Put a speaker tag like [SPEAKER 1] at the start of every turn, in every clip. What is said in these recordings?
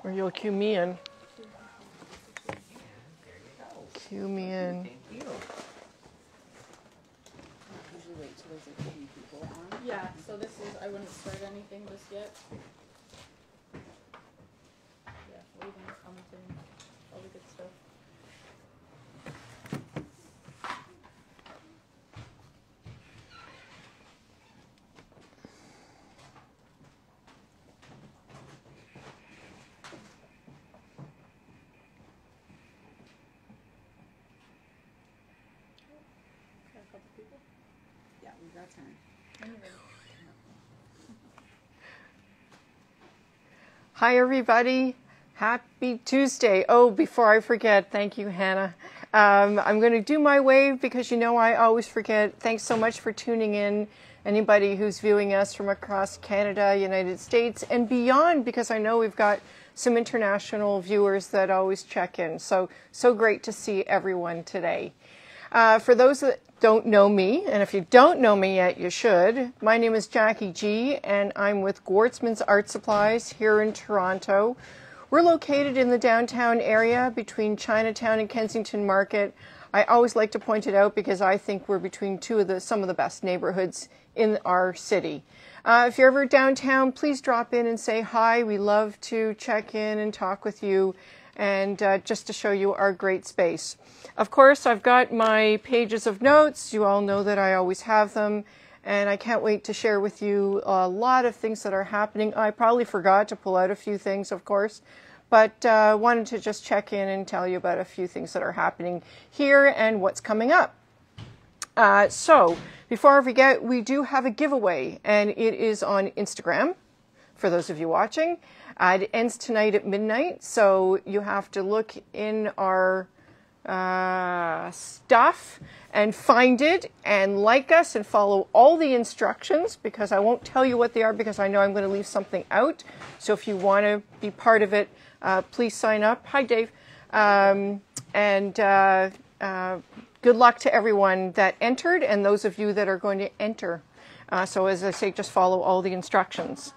[SPEAKER 1] Or you'll cue me in. Cue me in.
[SPEAKER 2] Usually wait till there's a few people on.
[SPEAKER 3] Yeah, so this is, I wouldn't start anything just yet. Yeah, waiting, commenting, all the good stuff. Got a couple people.
[SPEAKER 2] Yeah, we've got time.
[SPEAKER 1] Hi, everybody. Happy Tuesday. Oh, before I forget, thank you, Hannah. I'm going to do my wave because you know I always forget. Thanks so much for tuning in. Anybody who's viewing us from across Canada, United States, and beyond, because I know we've got some international viewers that always check in. So great to see everyone today. For those that don't know me, and if you don't know me yet, you should. My name is Jackie G, and I'm with Gwartzman's Art Supplies here in Toronto. We're located in the downtown area between Chinatown and Kensington Market. I always like to point it out because I think we're between some of the best neighborhoods in our city. If you're ever downtown, please drop in and say hi. We love to check in and talk with you, and just to show you our great space. Of course, I've got my pages of notes. You all know that I always have them, and I can't wait to share with you a lot of things that are happening. I probably forgot to pull out a few things, of course, but wanted to just check in and tell you about a few things that are happening here and what's coming up. So, before I forget, we do have a giveaway, and it is on Instagram, for those of you watching. It ends tonight at midnight, so you have to look in our stuff and find it and like us and follow all the instructions, because I won't tell you what they are because I know I'm going to leave something out. So if you want to be part of it, please sign up. Hi, Dave. Good luck to everyone that entered and those of you that are going to enter. So as I say, just follow all the instructions.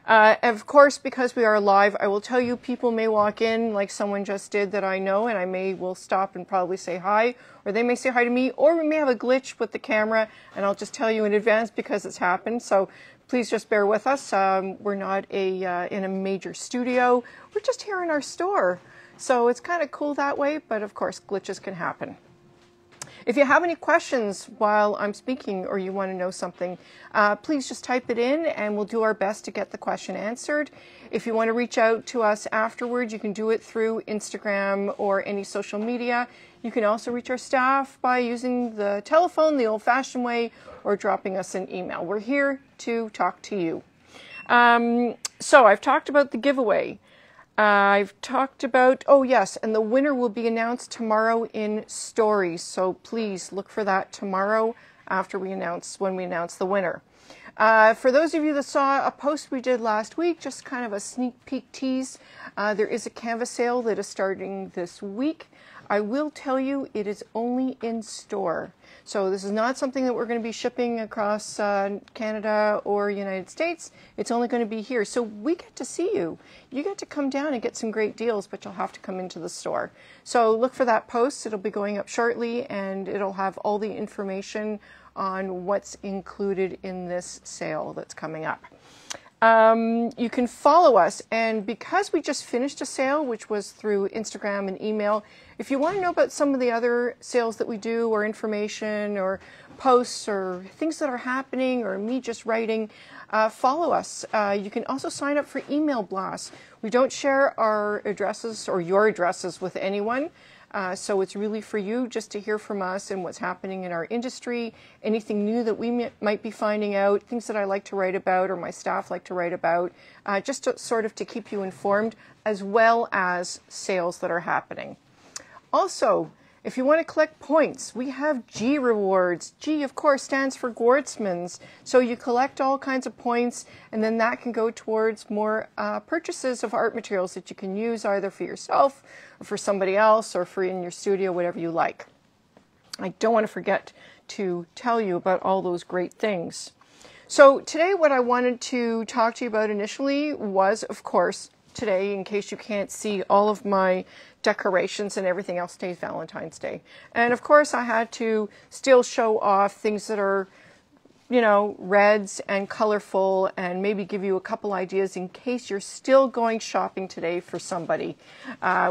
[SPEAKER 1] Of course, because we are live, I will tell you people may walk in like someone just did that I know, and I will stop and probably say hi, or they may say hi to me, or we may have a glitch with the camera, and I'll just tell you in advance because it's happened. So please just bear with us. We're not in a major studio. We're just here in our store. So it's kind of cool that way, but of course glitches can happen. If you have any questions while I'm speaking or you want to know something, please just type it in and we'll do our best to get the question answered. If you want to reach out to us afterwards, you can do it through Instagram or any social media. You can also reach our staff by using the telephone the old-fashioned way or dropping us an email. We're here to talk to you. So I've talked about the giveaway. I've talked about, oh yes, and the winner will be announced tomorrow in stories. So please look for that tomorrow after when we announce the winner. For those of you that saw a post we did last week, just kind of a sneak peek tease, there is a canvas sale that is starting this week. I will tell you it is only in store. So this is not something that we're going to be shipping across Canada or United States. It's only going to be here. So we get to see you. You get to come down and get some great deals, but you'll have to come into the store. So look for that post. It'll be going up shortly, and it'll have all the information on what's included in this sale that's coming up. You can follow us, and because we just finished a sale, which was through Instagram and email, if you want to know about some of the other sales that we do, or information, or posts, or things that are happening, or me just writing, follow us. You can also sign up for email blasts. We don't share our addresses or your addresses with anyone. So it's really for you just to hear from us and what's happening in our industry, anything new that we might be finding out, things that I like to write about or my staff like to write about, just to sort of to keep you informed, as well as sales that are happening. Also, if you want to collect points, we have G rewards. G, of course, stands for Gwartzman's. So you collect all kinds of points, and then that can go towards more purchases of art materials that you can use either for yourself or for somebody else or for in your studio, whatever you like. I don't want to forget to tell you about all those great things. So today what I wanted to talk to you about initially was, of course, today, in case you can't see all of my decorations, and everything else stays Valentine's Day. And of course I had to still show off things that are, you know, reds and colorful, and maybe give you a couple ideas in case you're still going shopping today for somebody.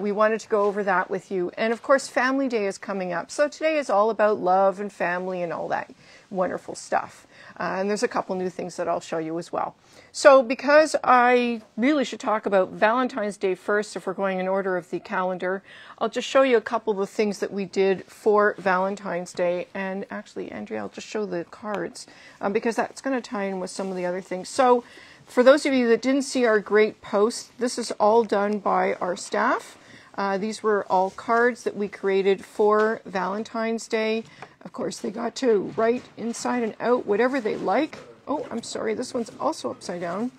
[SPEAKER 1] We wanted to go over that with you. And of course, Family Day is coming up. So today is all about love and family and all that wonderful stuff. And there's a couple new things that I'll show you as well. So because I really should talk about Valentine's Day first, if we're going in order of the calendar, I'll just show you a couple of the things that we did for Valentine's Day. And actually, Andrea, I'll just show the cards because that's going to tie in with some of the other things. So for those of you that didn't see our great post, this is all done by our staff. These were all cards that we created for Valentine's Day. Of course, they got to write inside and out whatever they like. Oh, I'm sorry, this one's also upside down.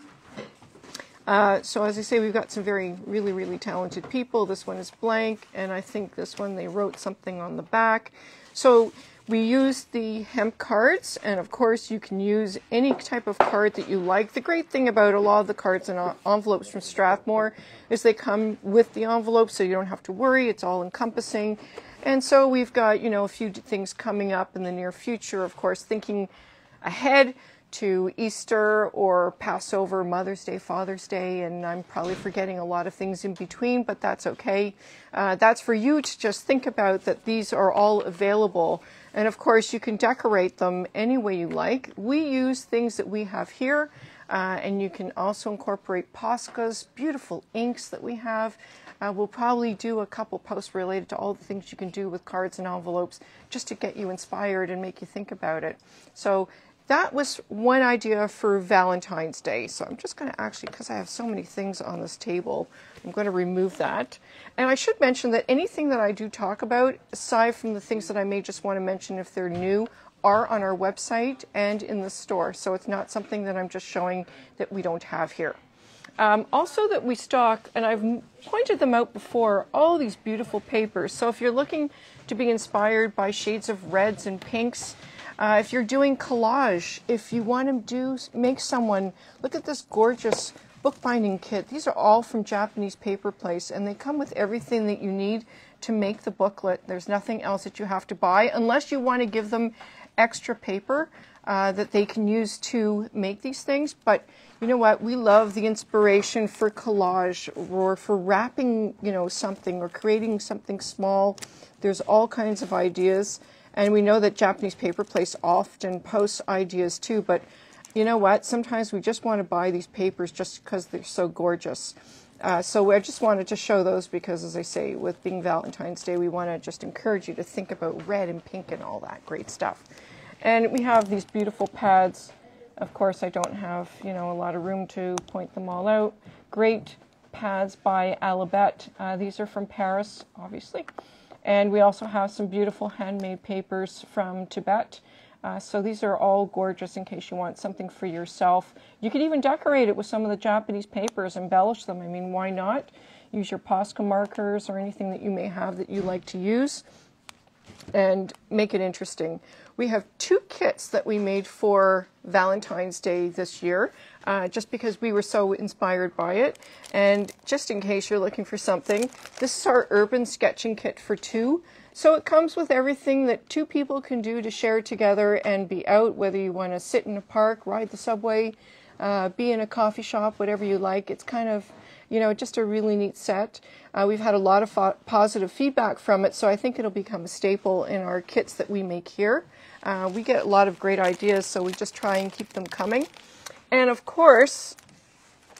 [SPEAKER 1] So as I say, we've got some really talented people. This one is blank, and I think this one they wrote something on the back. So we used the hemp cards, and of course you can use any type of card that you like. The great thing about a lot of the cards and envelopes from Strathmore is they come with the envelope, so you don't have to worry. It's all encompassing. And so we've got, you know, a few things coming up in the near future, of course, thinking ahead to Easter or Passover, Mother's Day, Father's Day, and I'm probably forgetting a lot of things in between, but that's okay. That's for you to just think about, that these are all available. And of course, you can decorate them any way you like. We use things that we have here, and you can also incorporate Poscas, beautiful inks that we have. We'll probably do a couple posts related to all the things you can do with cards and envelopes just to get you inspired and make you think about it. So that was one idea for Valentine's Day. So I'm just going to actually, because I have so many things on this table, I'm going to remove that. And I should mention that anything that I do talk about, aside from the things that I may just want to mention if they're new, are on our website and in the store. So it's not something that I'm just showing that we don't have here. Also that we stock, and I've pointed them out before, all these beautiful papers. So if you're looking to be inspired by shades of reds and pinks, if you're doing collage, if you want to make someone, look at this gorgeous bookbinding kit. These are all from Japanese Paper Place, and they come with everything that you need to make the booklet. There's nothing else that you have to buy unless you want to give them extra paper that they can use to make these things. But you know what? We love the inspiration for collage or for wrapping, you know, something or creating something small. There's all kinds of ideas. And we know that Japanese Paper Place often posts ideas too, but you know what? Sometimes we just want to buy these papers just because they're so gorgeous. So I just wanted to show those because, as I say, with being Valentine's Day, we want to just encourage you to think about red and pink and all that great stuff. And we have these beautiful pads. Of course, I don't have, you know, a lot of room to point them all out. Great pads by Alibet. These are from Paris, obviously. And we also have some beautiful handmade papers from Tibet. So these are all gorgeous in case you want something for yourself. You could even decorate it with some of the Japanese papers, embellish them. I mean, why not? Use your Posca markers or anything that you may have that you like to use and make it interesting. We have 2 kits that we made for Valentine's Day this year, just because we were so inspired by it. And just in case you're looking for something, this is our urban sketching kit for 2. So it comes with everything that 2 people can do to share together and be out, whether you want to sit in a park, ride the subway, be in a coffee shop, whatever you like. It's kind of, you know, just a really neat set. We've had a lot of positive feedback from it, so I think it'll become a staple in our kits that we make here. We get a lot of great ideas, so we just try and keep them coming. And of course,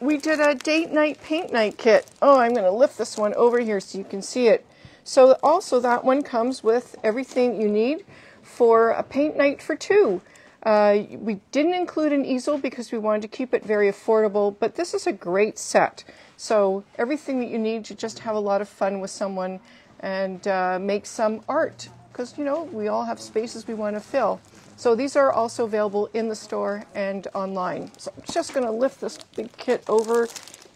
[SPEAKER 1] we did a date night, paint night kit. Oh, I'm going to lift this one over here so you can see it. So also that one comes with everything you need for a paint night for 2. We didn't include an easel because we wanted to keep it very affordable, but this is a great set. So everything that you need to just have a lot of fun with someone and make some art, because, you know, we all have spaces we want to fill. So these are also available in the store and online. So I'm just going to lift this big kit over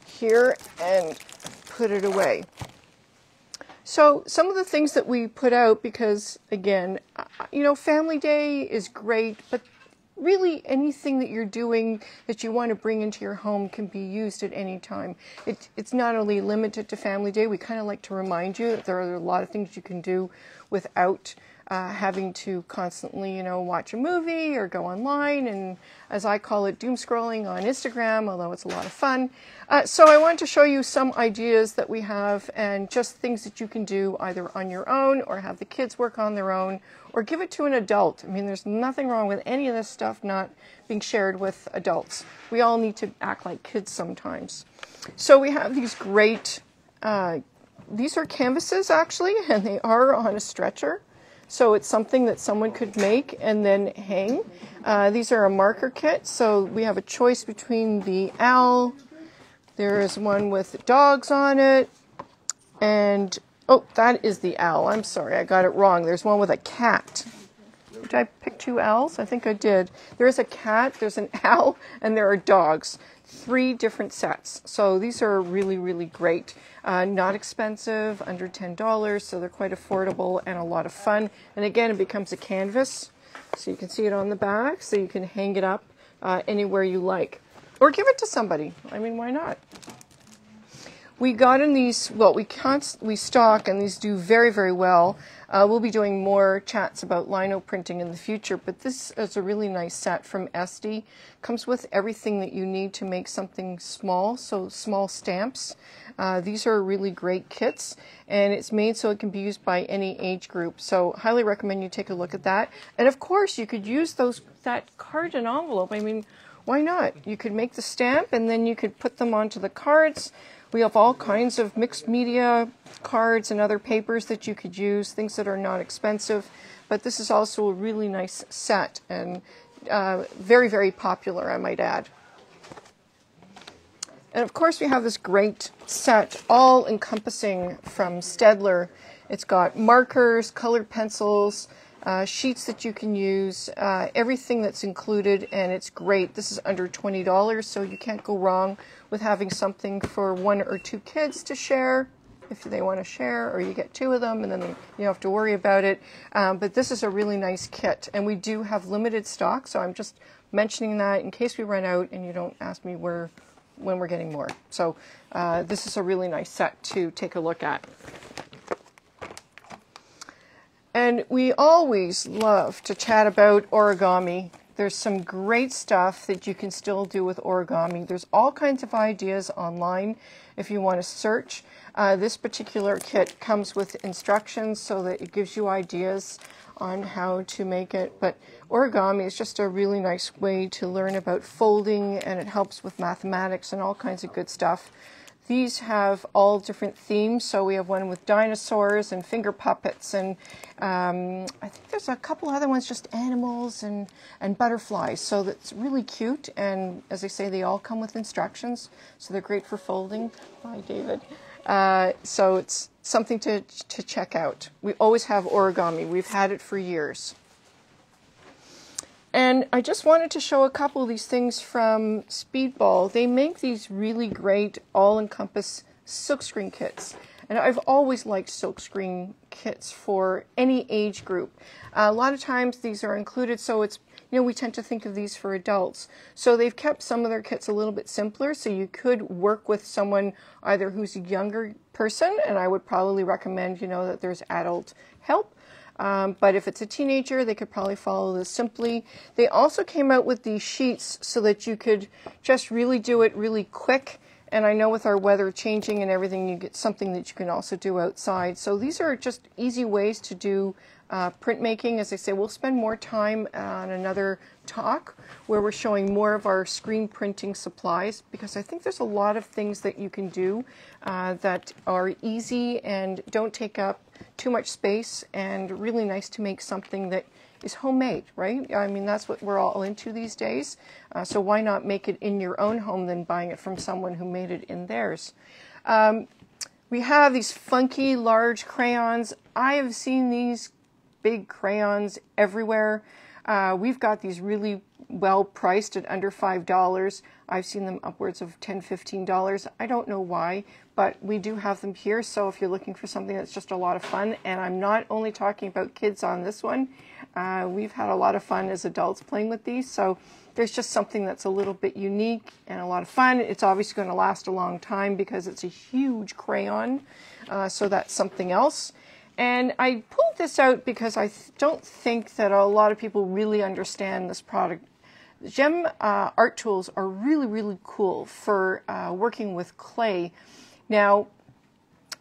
[SPEAKER 1] here and put it away. So some of the things that we put out, because again, you know, Family Day is great, but really anything that you're doing that you want to bring into your home can be used at any time. It's not only limited to Family Day. We kind of like to remind you that there are a lot of things you can do without having to constantly, you know, watch a movie or go online and, as I call it, doom scrolling on Instagram, although it's a lot of fun. So I want to show you some ideas that we have and just things that you can do either on your own or have the kids work on their own or give it to an adult. I mean, there's nothing wrong with any of this stuff not being shared with adults. We all need to act like kids sometimes. So we have these great, these are canvases actually, and they are on a stretcher. So it's something that someone could make and then hang. These are a marker kit, so we have a choice between the owl. There is one with dogs on it, and oh, that is the owl. I'm sorry, I got it wrong. There's one with a cat. Did I pick two owls? I think I did. There is a cat, there's an owl, and there are dogs. 3 different sets. So these are really, really great. Not expensive, under $10, so they're quite affordable and a lot of fun. And again, it becomes a canvas, so you can see it on the back, so you can hang it up anywhere you like. Or give it to somebody. I mean, why not? We got in these, well, we stock, and these do very, very well. We'll be doing more chats about lino printing in the future, but this is a really nice set from Essdee. Comes with everything that you need to make something small, so small stamps. These are really great kits, and it's made so it can be used by any age group. So highly recommend you take a look at that. And of course, you could use that card and envelope. I mean, why not? You could make the stamp, and then you could put them onto the cards. We have all kinds of mixed media cards and other papers that you could use, things that are not expensive. But this is also a really nice set and very, very popular, I might add. And of course, we have this great set, all encompassing from Staedtler. It's got markers, colored pencils, sheets that you can use, everything that's included, and it's great. This is under $20, so you can't go wrong with having something for 1 or 2 kids to share if they want to share, or you get 2 of them and then you don't have to worry about it. But this is a really nice kit, and we do have limited stock, so I'm just mentioning that in case we run out and you don't ask me when we're getting more. So this is a really nice set to take a look at. And we always love to chat about origami. There's some great stuff that you can still do with origami. There's all kinds of ideas online if you want to search. This particular kit comes with instructions so that it gives you ideas on how to make it. But origami is just a really nice way to learn about folding, and it helps with mathematics and all kinds of good stuff. These have all different themes, so we have one with dinosaurs and finger puppets, and I think there's a couple other ones, just animals and butterflies, so that's really cute, and as I say, they all come with instructions, so they're great for folding. Bye, David. So it's something to check out. We always have origami. We've had it for years. And I just wanted to show a couple of these things from Speedball. They make these really great all-encompass silkscreen kits. And I've always liked silkscreen kits for any age group. A lot of times these are included, so it's, you know, we tend to think of these for adults. So they've kept some of their kits a little bit simpler, so you could work with someone either who's a younger person, and I would probably recommend, you know, that there's adult help. But if it's a teenager, they could probably follow this simply. They also came out with these sheets so that you could just really do it really quick. And I know with our weather changing and everything, you get something that you can also do outside. So these are just easy ways to do printmaking. As I say, we'll spend more time on another talk where we're showing more of our screen printing supplies, because I think there's a lot of things that you can do that are easy and don't take up too much space, and really nice to make something that is homemade, right? I mean, that's what we're all into these days. So why not make it in your own home than buying it from someone who made it in theirs? We have these funky large crayons. I have seen these big crayons everywhere. We've got these really well priced at under $5. I've seen them upwards of $10, $15. I don't know why, but we do have them here. So if you're looking for something that's just a lot of fun, and I'm not only talking about kids on this one, We've had a lot of fun as adults playing with these, so there's just something that's a little bit unique and a lot of fun. It's obviously going to last a long time because it's a huge crayon, so that's something else. And I pulled this out because I don't think that a lot of people really understand this product. Xiem art tools are really, really cool for working with clay. Now,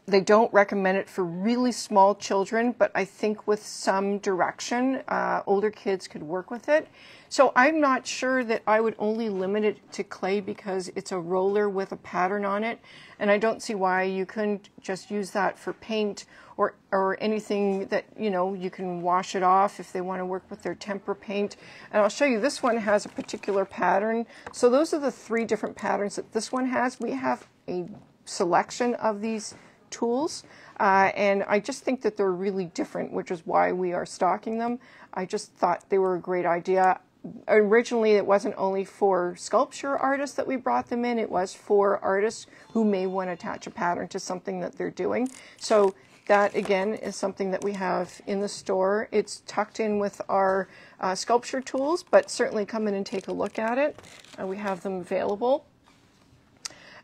[SPEAKER 1] they don't recommend it for really small children, but I think with some direction, older kids could work with it. So I'm not sure that I would only limit it to clay because it's a roller with a pattern on it. And I don't see why you couldn't just use that for paint or anything that, you know, you can wash it off if they want to work with their tempera paint. And I'll show you, this one has a particular pattern. So those are the 3 different patterns that this one has. We have a selection of these tools, and I just think that they're really different, which is why we are stocking them. I just thought they were a great idea. Originally, it wasn't only for sculpture artists that we brought them in, it was for artists who may want to attach a pattern to something that they're doing. So that, again, is something that we have in the store. It's tucked in with our sculpture tools, but certainly come in and take a look at it. We have them available.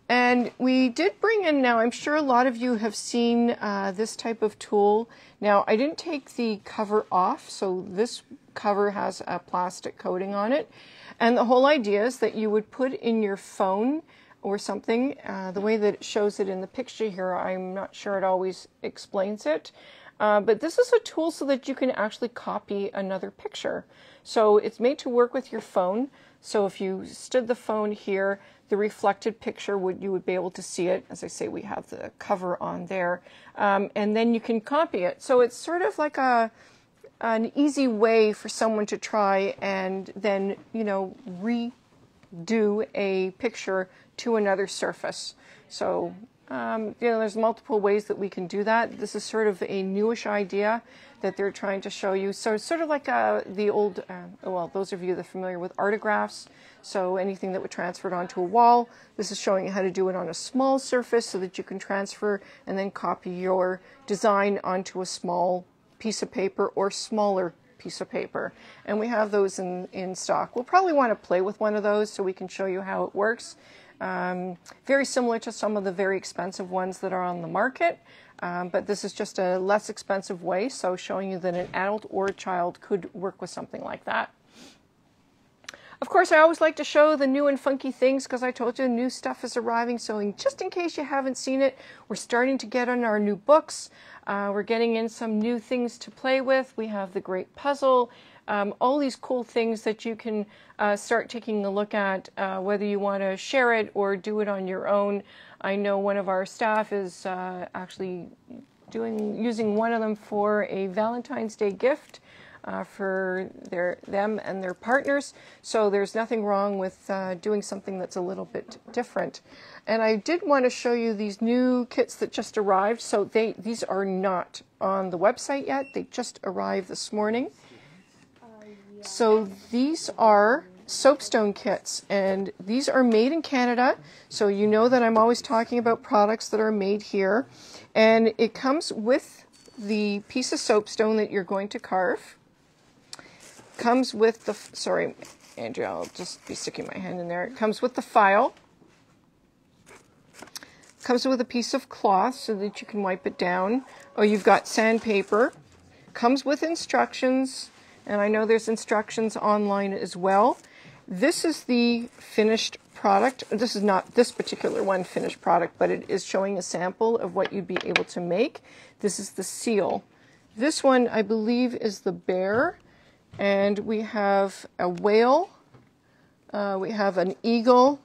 [SPEAKER 1] And we did bring in, now I'm sure a lot of you have seen this type of tool. Now, I didn't take the cover off, so this cover has a plastic coating on it. And the whole idea is that you would put in your phone or something. The way that it shows it in the picture here, I'm not sure it always explains it. But this is a tool so that you can actually copy another picture. So it's made to work with your phone. So if you stood the phone here, the reflected picture, you would be able to see it. As I say, we have the cover on there. And then you can copy it. So it's sort of like an easy way for someone to try and then, you know, redo a picture to another surface. So, you know, there's multiple ways that we can do that. This is sort of a newish idea that they're trying to show you. So it's sort of like the old, well, those of you that are familiar with artographs, so anything that would transfer it onto a wall, this is showing you how to do it on a small surface so that you can transfer and then copy your design onto a small piece of paper or smaller piece of paper. And we have those in stock. We'll probably want to play with one of those so we can show you how it works. Very similar to some of the very expensive ones that are on the market, but this is just a less expensive way, so showing you that an adult or a child could work with something like that. Of course, I always like to show the new and funky things because I told you new stuff is arriving, so just in case you haven't seen it, we're starting to get on our new books. We're getting in some new things to play with. We have the Great Puzzle. All these cool things that you can start taking a look at, whether you want to share it or do it on your own. I know one of our staff is actually using one of them for a Valentine's Day gift for them and their partners. So there's nothing wrong with doing something that's a little bit different. And I did want to show you these new kits that just arrived. So these are not on the website yet. They just arrived this morning. So these are soapstone kits, and these are made in Canada. So you know that I'm always talking about products that are made here. And it comes with the piece of soapstone that you're going to carve. Comes with the, sorry, Andrea, I'll just be sticking my hand in there. It comes with the file. Comes with a piece of cloth so that you can wipe it down. Oh, you've got sandpaper. Comes with instructions. And I know there's instructions online as well. This is the finished product. This is not this particular one finished product, but it is showing a sample of what you'd be able to make. This is the seal. This one, I believe, is the bear. And we have a whale. We have an eagle.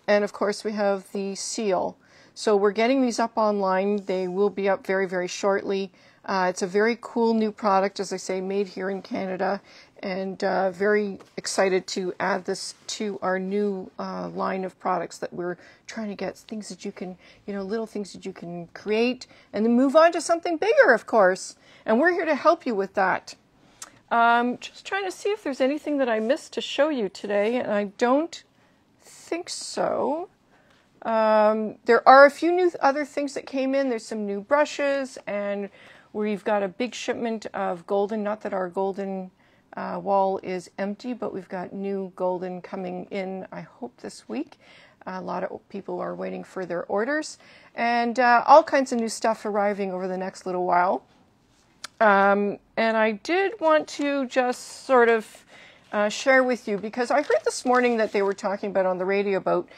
[SPEAKER 1] And, of course, we have the seal. So we're getting these up online. They will be up very, very shortly. It's a very cool new product, as I say, made here in Canada, and very excited to add this to our new line of products that we're trying to get, things that you can, you know, little things that you can create and then move on to something bigger, of course. And we're here to help you with that. Just trying to see if there's anything that I missed to show you today, and I don't think so. There are a few new other things that came in. There's some new brushes, and We've got a big shipment of golden, not that our golden wall is empty, but we've got new golden coming in, I hope this week. A lot of people are waiting for their orders, and all kinds of new stuff arriving over the next little while. And I did want to just sort of share with you, because I heard this morning that they were talking about on the radio about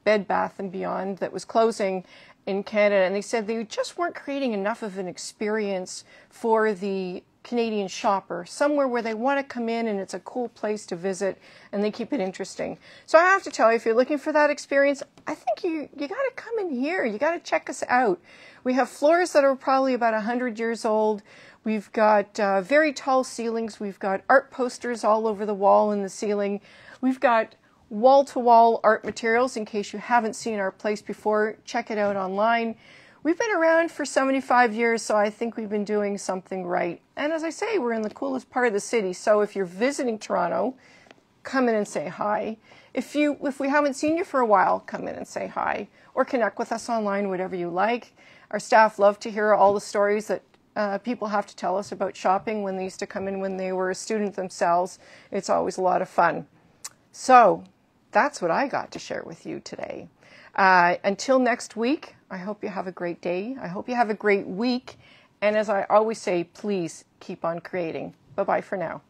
[SPEAKER 1] Bed Bath & Beyond that was closing in Canada, and they said they just weren't creating enough of an experience for the Canadian shopper, somewhere where they want to come in and it's a cool place to visit and they keep it interesting. So I have to tell you, if you're looking for that experience, I think you got to come in here. You got to check us out. We have floors that are probably about 100 years old. We've got very tall ceilings. We've got art posters all over the wall and the ceiling. We've got wall-to-wall art materials. In case you haven't seen our place before, check it out online. We've been around for 75 years, so I think we've been doing something right. And as I say, we're in the coolest part of the city, so if you're visiting Toronto, come in and say hi. If we haven't seen you for a while, come in and say hi, or connect with us online, whatever you like. Our staff love to hear all the stories that people have to tell us about shopping when they used to come in when they were a student themselves. It's always a lot of fun. So that's what I got to share with you today. Until next week, I hope you have a great day. I hope you have a great week. And as I always say, please keep on creating. Bye-bye for now.